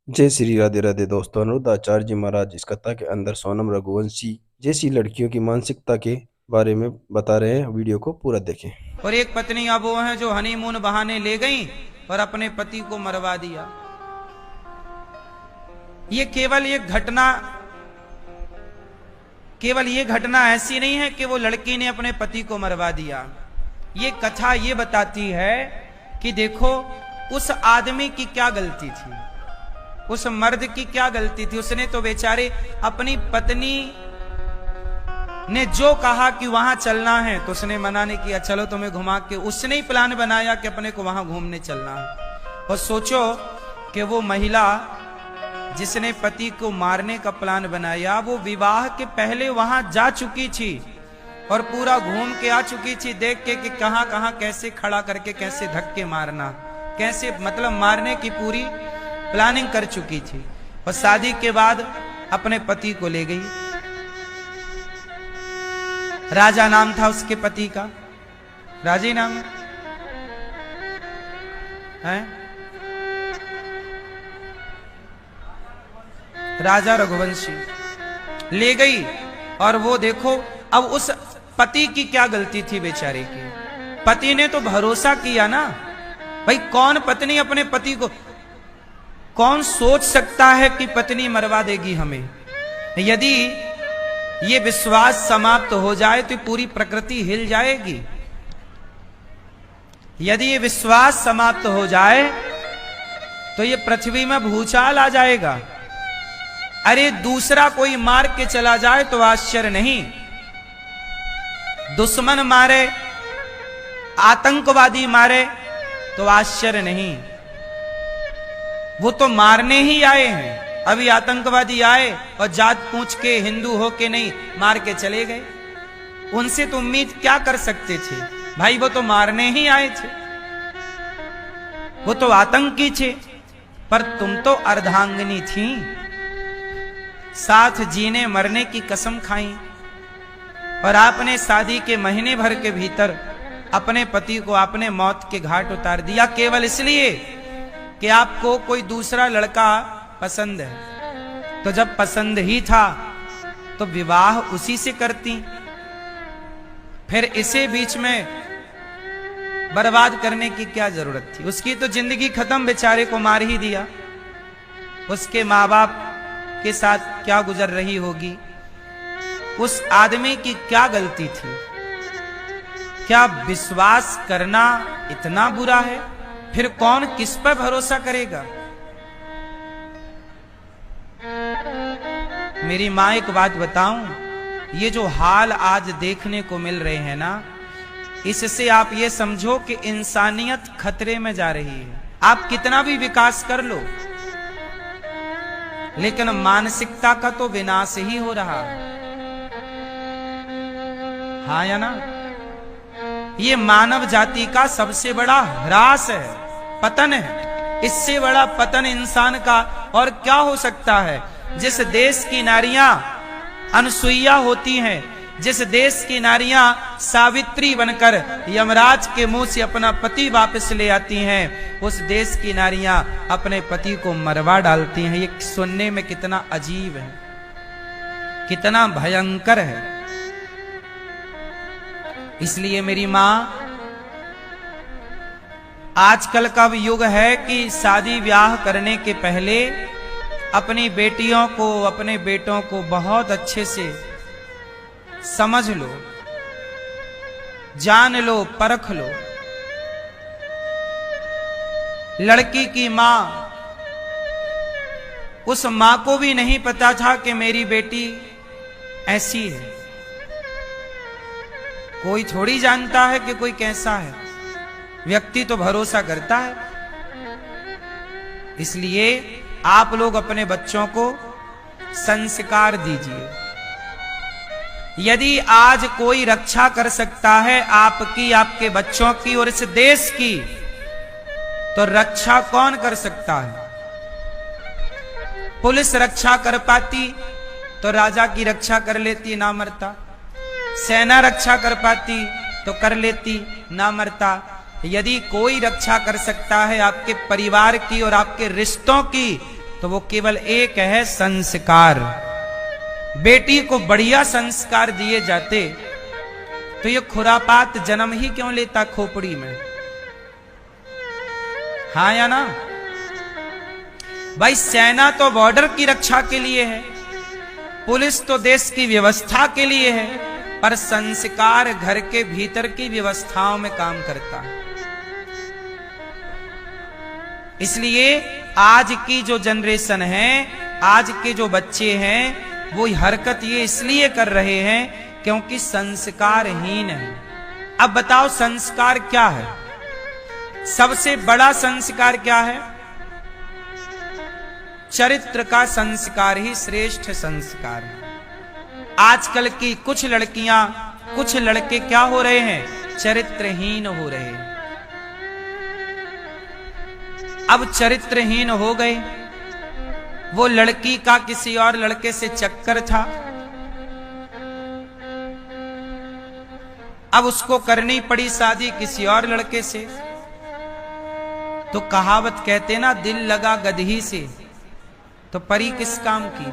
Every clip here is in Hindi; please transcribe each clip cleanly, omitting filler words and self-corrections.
जय श्री राधे राधे दोस्तों। अनुरुद्धाचार्य जी महाराज इस कथा के अंदर सोनम रघुवंशी जैसी लड़कियों की मानसिकता के बारे में बता रहे हैं। वीडियो को पूरा देखें। और एक पत्नी अब वो है जो हनीमून बहाने ले गई और अपने पति को मरवा दिया। ये केवल ये घटना ऐसी नहीं है कि वो लड़की ने अपने पति को मरवा दिया। ये कथा ये बताती है कि देखो उस आदमी की क्या गलती थी, उस मर्द की क्या गलती थी। उसने तो बेचारे अपनी पत्नी ने जो कहा कि वहां चलना है तो उसने मना नहीं किया, चलो तुम्हें घुमा के। उसने ही प्लान बनाया कि अपने को वहां घूमने चलना है। और सोचो कि वो महिला जिसने पति को मारने का प्लान बनाया वो विवाह के पहले वहां जा चुकी थी और पूरा घूम के आ चुकी थी, देख के कि कहां कहां कैसे खड़ा करके कैसे धक्के मारना, कैसे मतलब मारने की पूरी प्लानिंग कर चुकी थी। और शादी के बाद अपने पति को ले गई। राजा नाम था उसके पति का, राजी नाम है, राजा रघुवंशी ले गई। और वो देखो अब उस पति की क्या गलती थी बेचारे की। पति ने तो भरोसा किया ना भाई, कौन पत्नी अपने पति को, कौन सोच सकता है कि पत्नी मरवा देगी हमें। यदि ये विश्वास समाप्त हो जाए तो पूरी प्रकृति हिल जाएगी। यदि ये विश्वास समाप्त हो जाए तो ये पृथ्वी में भूचाल आ जाएगा। अरे दूसरा कोई मार के चला जाए तो आश्चर्य नहीं, दुश्मन मारे, आतंकवादी मारे तो आश्चर्य नहीं। वो तो मारने ही आए हैं। अभी आतंकवादी आए और जात पूछ के हिंदू हो के नहीं, मार के चले गए। उनसे तो उम्मीद क्या कर सकते थे भाई, वो तो मारने ही आए थे, वो तो आतंकी थे। पर तुम तो अर्धांगिनी थी, साथ जीने मरने की कसम खाई और आपने शादी के महीने भर के भीतर अपने पति को आपने मौत के घाट उतार दिया, केवल इसलिए कि आपको कोई दूसरा लड़का पसंद है। तो जब पसंद ही था तो विवाह उसी से करती, फिर इसे बीच में बर्बाद करने की क्या जरूरत थी। उसकी तो जिंदगी खत्म, बेचारे को मार ही दिया। उसके माँ बाप के साथ क्या गुजर रही होगी, उस आदमी की क्या गलती थी। क्या विश्वास करना इतना बुरा है? फिर कौन किस पर भरोसा करेगा। मेरी मां एक बात बताऊं, ये जो हाल आज देखने को मिल रहे हैं ना, इससे आप ये समझो कि इंसानियत खतरे में जा रही है। आप कितना भी विकास कर लो लेकिन मानसिकता का तो विनाश ही हो रहा है। हाँ या ना? ये मानव जाति का सबसे बड़ा ह्रास है, पतन है। इससे बड़ा पतन इंसान का और क्या हो सकता है। जिस देश की नारियां अनसुईया होती हैं, जिस देश की नारियां सावित्री बनकर यमराज के मुंह से अपना पति वापस ले आती हैं, उस देश की नारियां अपने पति को मरवा डालती हैं। ये सुनने में कितना अजीब है, कितना भयंकर है। इसलिए मेरी मां, आजकल का युग है कि शादी ब्याह करने के पहले अपनी बेटियों को, अपने बेटों को बहुत अच्छे से समझ लो, जान लो, परख लो। लड़की की मां, उस मां को भी नहीं पता था कि मेरी बेटी ऐसी है। कोई थोड़ी जानता है कि कोई कैसा है, व्यक्ति तो भरोसा करता है। इसलिए आप लोग अपने बच्चों को संस्कार दीजिए। यदि आज कोई रक्षा कर सकता है आपकी, आपके बच्चों की और इस देश की, तो रक्षा कौन कर सकता है। पुलिस रक्षा कर पाती तो राजा की रक्षा कर लेती, ना मरता। सेना रक्षा कर पाती तो कर लेती, ना मरता। यदि कोई रक्षा कर सकता है आपके परिवार की और आपके रिश्तों की, तो वो केवल एक है, संस्कार। बेटी को बढ़िया संस्कार दिए जाते तो ये खुरापात जन्म ही क्यों लेता खोपड़ी में? हाँ या ना? भाई सेना तो बॉर्डर की रक्षा के लिए है, पुलिस तो देश की व्यवस्था के लिए है, पर संस्कार घर के भीतर की व्यवस्थाओं में काम करता है। इसलिए आज की जो जनरेशन है, आज के जो बच्चे हैं, वो हरकत ये इसलिए कर रहे हैं क्योंकि संस्कारहीन है। अब बताओ संस्कार क्या है? सबसे बड़ा संस्कार क्या है? चरित्र का संस्कार ही श्रेष्ठ संस्कार है। आजकल की कुछ लड़कियां, कुछ लड़के क्या हो रहे हैं? चरित्रहीन हो रहे हैं। अब चरित्रहीन हो गए। वो लड़की का किसी और लड़के से चक्कर था, अब उसको करनी पड़ी शादी किसी और लड़के से। तो कहावत कहते ना, दिल लगा गदही से तो परी किस काम की।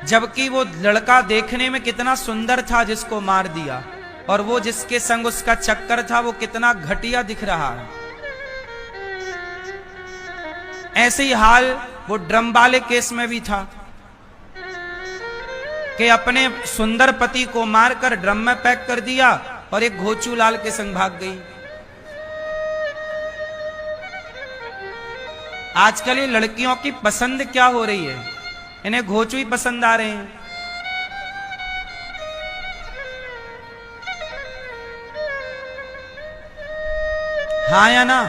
जबकि वो लड़का देखने में कितना सुंदर था जिसको मार दिया, और वो जिसके संग उसका चक्कर था वो कितना घटिया दिख रहा है। ऐसे ही हाल वो ड्रम वाले केस में भी था कि अपने सुंदर पति को मारकर ड्रम में पैक कर दिया और एक घोचू लाल के संग भाग गई। आजकल ये लड़कियों की पसंद क्या हो रही है? इन्हें घोचू ही पसंद आ रहे हैं। हाँ या ना?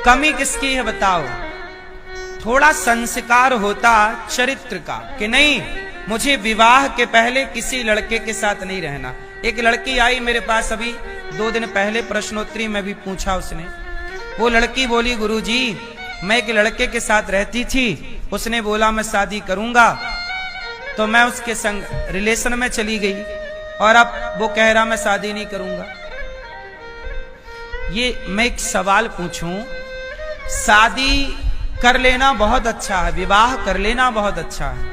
कमी किसकी है बताओ? थोड़ा संस्कार होता चरित्र का कि नहीं, मुझे विवाह के पहले किसी लड़के के साथ नहीं रहना। एक लड़की आई मेरे पास अभी 2 दिन पहले, प्रश्नोत्तरी में भी पूछा उसने। वो लड़की बोली, गुरुजी मैं एक लड़के के साथ रहती थी, उसने बोला मैं शादी करूंगा, तो मैं उसके संग रिलेशन में चली गई और अब वो कह रहा मैं शादी नहीं करूंगा। ये मैं एक सवाल पूछूं, शादी कर लेना बहुत अच्छा है, विवाह कर लेना बहुत अच्छा है,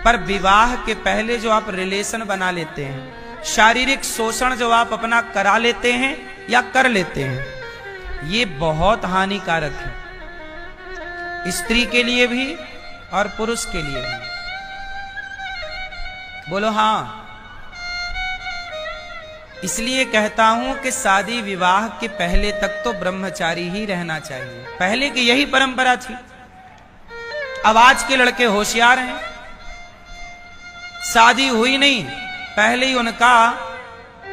पर विवाह के पहले जो आप रिलेशन बना लेते हैं, शारीरिक शोषण जो आप अपना करा लेते हैं या कर लेते हैं, ये बहुत हानिकारक है, स्त्री के लिए भी और पुरुष के लिए भी। बोलो हाँ। इसलिए कहता हूं कि शादी विवाह के पहले तक तो ब्रह्मचारी ही रहना चाहिए। पहले की यही परंपरा थी। अब आज के लड़के होशियार हैं, शादी हुई नहीं पहले ही उनका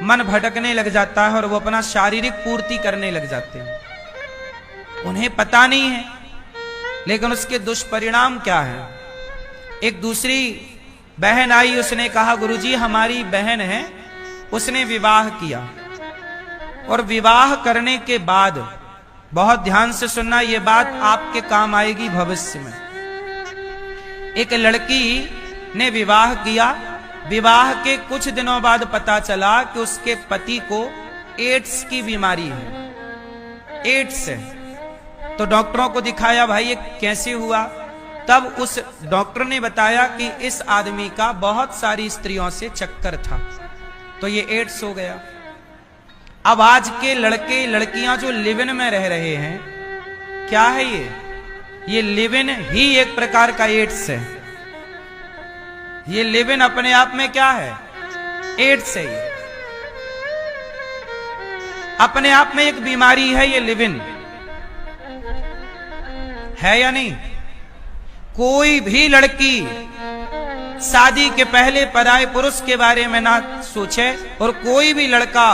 मन भटकने लग जाता है और वो अपना शारीरिक पूर्ति करने लग जाते हैं। उन्हें पता नहीं है लेकिन उसके दुष्परिणाम क्या है। एक दूसरी बहन आई, उसने कहा गुरुजी हमारी बहन है, उसने विवाह किया और विवाह करने के बाद, बहुत ध्यान से सुनना, यह बात आपके काम आएगी भविष्य में। एक लड़की ने विवाह किया, विवाह के कुछ दिनों बाद पता चला कि उसके पति को एड्स की बीमारी है, एड्स है। तो डॉक्टरों को दिखाया, भाई ये कैसे हुआ? तब उस डॉक्टर ने बताया कि इस आदमी का बहुत सारी स्त्रियों से चक्कर था, तो ये एड्स हो गया। अब आज के लड़के लड़कियां जो लिव इन में रह रहे हैं, क्या है ये लिव इन ही एक प्रकार का एड्स है। ये लिव इन अपने आप में क्या है? एड्स है। ये अपने आप में एक बीमारी है, ये लिव इन है या नहीं? कोई भी लड़की शादी के पहले पराये पुरुष के बारे में ना सोचे, और कोई भी लड़का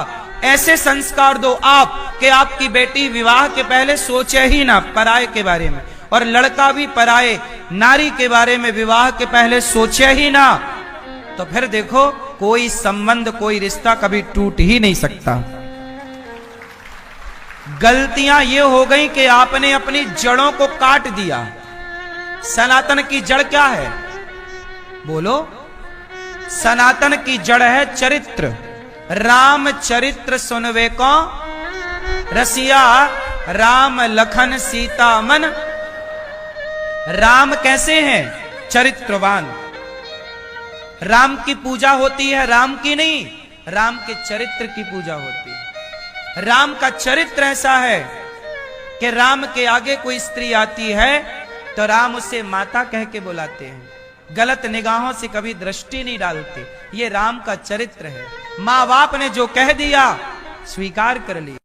ऐसे संस्कार दो आप कि आपकी बेटी विवाह के पहले सोचे ही ना पराये के बारे में, और लड़का भी पराये नारी के बारे में विवाह के पहले सोचे ही ना, तो फिर देखो कोई संबंध, कोई रिश्ता कभी टूट ही नहीं सकता। गलतियां ये हो गई कि आपने अपनी जड़ों को काट दिया। सनातन की जड़ क्या है? बोलो। सनातन की जड़ है चरित्र। राम चरित्र सुनवे को रसिया राम लखन सीता मन। राम कैसे हैं? चरित्रवान। राम की पूजा होती है राम की नहीं, राम के चरित्र की पूजा होती है। राम का चरित्र ऐसा है कि राम के आगे कोई स्त्री आती है तो राम उसे माता कह के बुलाते हैं, गलत निगाहों से कभी दृष्टि नहीं डालते। ये राम का चरित्र है। माँ बाप ने जो कह दिया स्वीकार कर लिया।